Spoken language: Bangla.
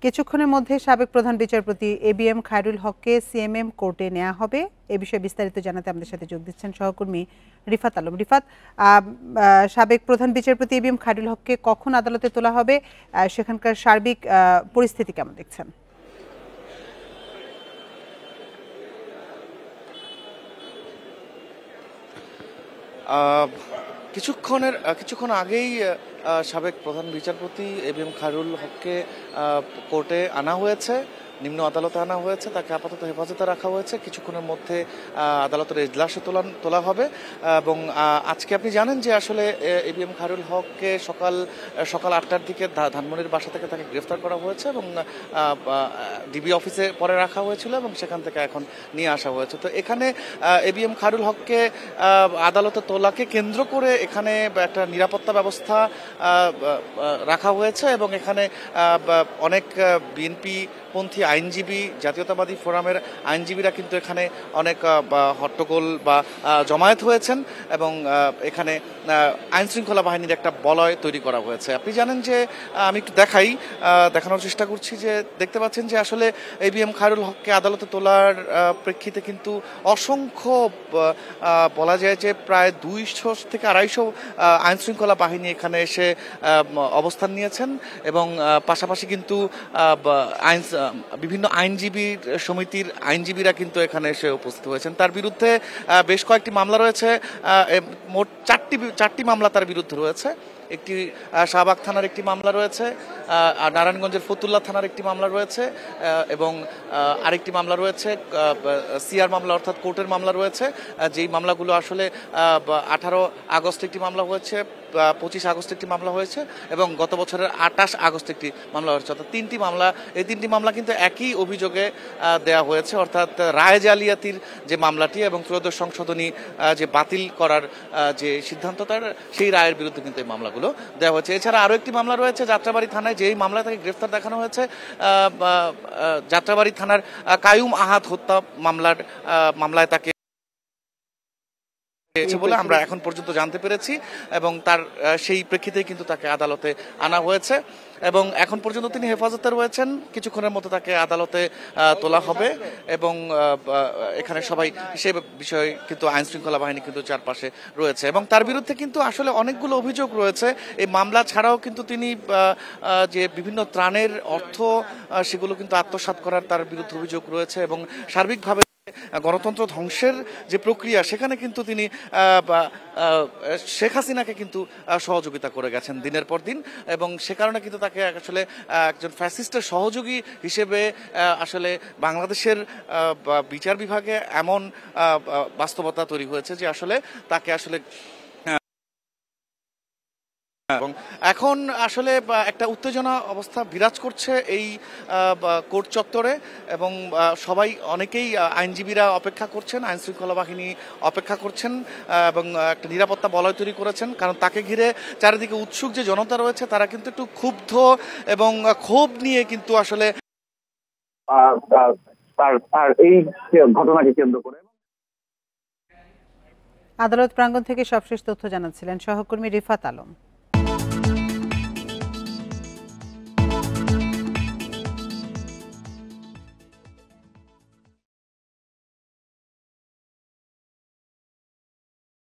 কিছুক্ষণের মধ্যে সাবেক প্রধান বিচারপতি এবিএম খায়রুল হককে সিএমএম কোর্টে নেওয়া হবে। এ বিষয়ে বিস্তারিত জানাতে আমাদের সাথে যোগ দিচ্ছেন সহকর্মী রিফাত আলম। রিফাত, সাবেক প্রধান বিচারপতি এবিএম খায়রুল হককে কখন আদালতে তোলা হবে, সেখানকার সার্বিক পরিস্থিতি কেমন দেখছেন? কিছুক্ষণ আগেই সাবেক প্রধান বিচারপতি এবিএম খায়রুল হককে কোর্টে আনা হয়েছে, নিম্ন আদালতে আনা হয়েছে। তাকে আপাতত হেফাজতে রাখা হয়েছে। কিছুক্ষণের মধ্যে আদালতের এজলাসে তোলা হবে। এবং আজকে আপনি জানেন যে আসলে এবিএম খায়রুল হককে সকাল 8টার দিকে ধানমন্ডির বাসা থেকে তাকে গ্রেফতার করা হয়েছে এবং ডিবি অফিসে পরে রাখা হয়েছিল এবং সেখান থেকে এখন নিয়ে আসা হয়েছে। তো এখানে এবিএম খায়রুল হককে আদালতে তোলাকে কেন্দ্র করে এখানে একটা নিরাপত্তা ব্যবস্থা রাখা হয়েছে এবং এখানে অনেক বিএনপি পন্থী আইনজীবী, জাতীয়তাবাদী ফোরামের আইনজীবীরা কিন্তু এখানে অনেক হট্টগোল বা জমায়েত হয়েছেন এবং এখানে আইন শৃঙ্খলা বাহিনীর একটা বলয় তৈরি করা হয়েছে। আপনি জানেন যে আমি একটু দেখানোর চেষ্টা করছি যে দেখতে পাচ্ছেন যে আসলে এবিএম খায়রুল হককে আদালতে তোলার প্রেক্ষিতে কিন্তু অসংখ্য বলা যায় যে প্রায় 200 থেকে 250 আইন শৃঙ্খলা বাহিনী এখানে এসে অবস্থান নিয়েছেন এবং পাশাপাশি কিন্তু বিভিন্ন আইনজীবী সমিতির আইনজীবীরা কিন্তু এখানে এসে উপস্থিত হয়েছেন। তার বিরুদ্ধে বেশ কয়েকটি মামলা রয়েছে, মোট চারটি মামলা তার বিরুদ্ধে রয়েছে। একটি শাহবাগ থানার একটি মামলা রয়েছে, নারায়ণগঞ্জের ফতুল্লা থানার একটি মামলা রয়েছে এবং আরেকটি মামলা রয়েছে সিআর মামলা অর্থাৎ কোর্টের মামলা রয়েছে। যেই মামলাগুলো আসলে 18 আগস্ট একটি মামলা হয়েছে, 25 আগস্ট একটি মামলা হয়েছে এবং গত বছরের 28 আগস্ট একটি মামলা হয়েছে। অর্থাৎ এই তিনটি মামলা কিন্তু একই অভিযোগে দেয়া হয়েছে, অর্থাৎ রায় জালিয়াতির যে মামলাটি এবং ত্রয়োদশ সংশোধনী যে বাতিল করার যে সিদ্ধান্ত তার সেই রায়ের বিরুদ্ধে কিন্তু এই মামলাগুলো দেওয়া হয়েছে। এছাড়া আরও একটি মামলা রয়েছে যাত্রাবাড়ি থানায়, যেই মামলায় তাকে গ্রেফতার দেখানো হয়েছে। যাত্রাবাড়ি থানার কায়ুম আহাদ হত্যা মামলায় তাকে বলে আমরা এখন পর্যন্ত জানতে পেরেছি এবং তার সেই প্রেক্ষিতে কিন্তু তাকে আদালতে আনা হয়েছে এবং এখন পর্যন্ত তিনি হেফাজতে রয়েছেন। কিছুক্ষণের মতো তাকে আদালতে তোলা হবে এবং এখানে সবাই সে বিষয়ে কিন্তু আইন শৃঙ্খলা বাহিনী কিন্তু চারপাশে রয়েছে এবং তার বিরুদ্ধে কিন্তু আসলে অনেকগুলো অভিযোগ রয়েছে। এই মামলা ছাড়াও কিন্তু তিনি যে বিভিন্ন ত্রাণের অর্থ সেগুলো কিন্তু আত্মসাৎ করার তার বিরুদ্ধে অভিযোগ রয়েছে এবং সার্বিকভাবে গণতন্ত্র ধ্বংসের যে প্রক্রিয়া সেখানে কিন্তু তিনি শেখ হাসিনাকে কিন্তু সহযোগিতা করে গেছেন দিনের পর দিন এবং সে কারণে কিন্তু তাকে আসলে একজন ফ্যাসিস্টের সহযোগী হিসেবে আসলে বাংলাদেশের বিচার বিভাগে এমন বাস্তবতা তৈরি হয়েছে যে আসলে তাকে আসলে এবং এখন আসলে একটা উত্তেজনা অবস্থা বিরাজ করছে এই কোর্ট চত্বরে এবং অনেকেই আইনজীবীরা অপেক্ষা করছেন, আইন শৃঙ্খলা বাহিনী অপেক্ষা করছেন এবং একটা নিরাপত্তা বলয় তৈরি করেছেন, কারণ তাকে ঘিরে চারিদিকে উৎসুক যে জনতা রয়েছে তারা কিন্তু একটু ক্ষুব্ধ এবং ক্ষোভ নিয়ে কিন্তু আসলে এই ঘটনাকে কেন্দ্র করে আদালত প্রাঙ্গণ থেকে সবশেষ তথ্য জানাচ্ছিলেন সহকর্মী রিফাত আলম।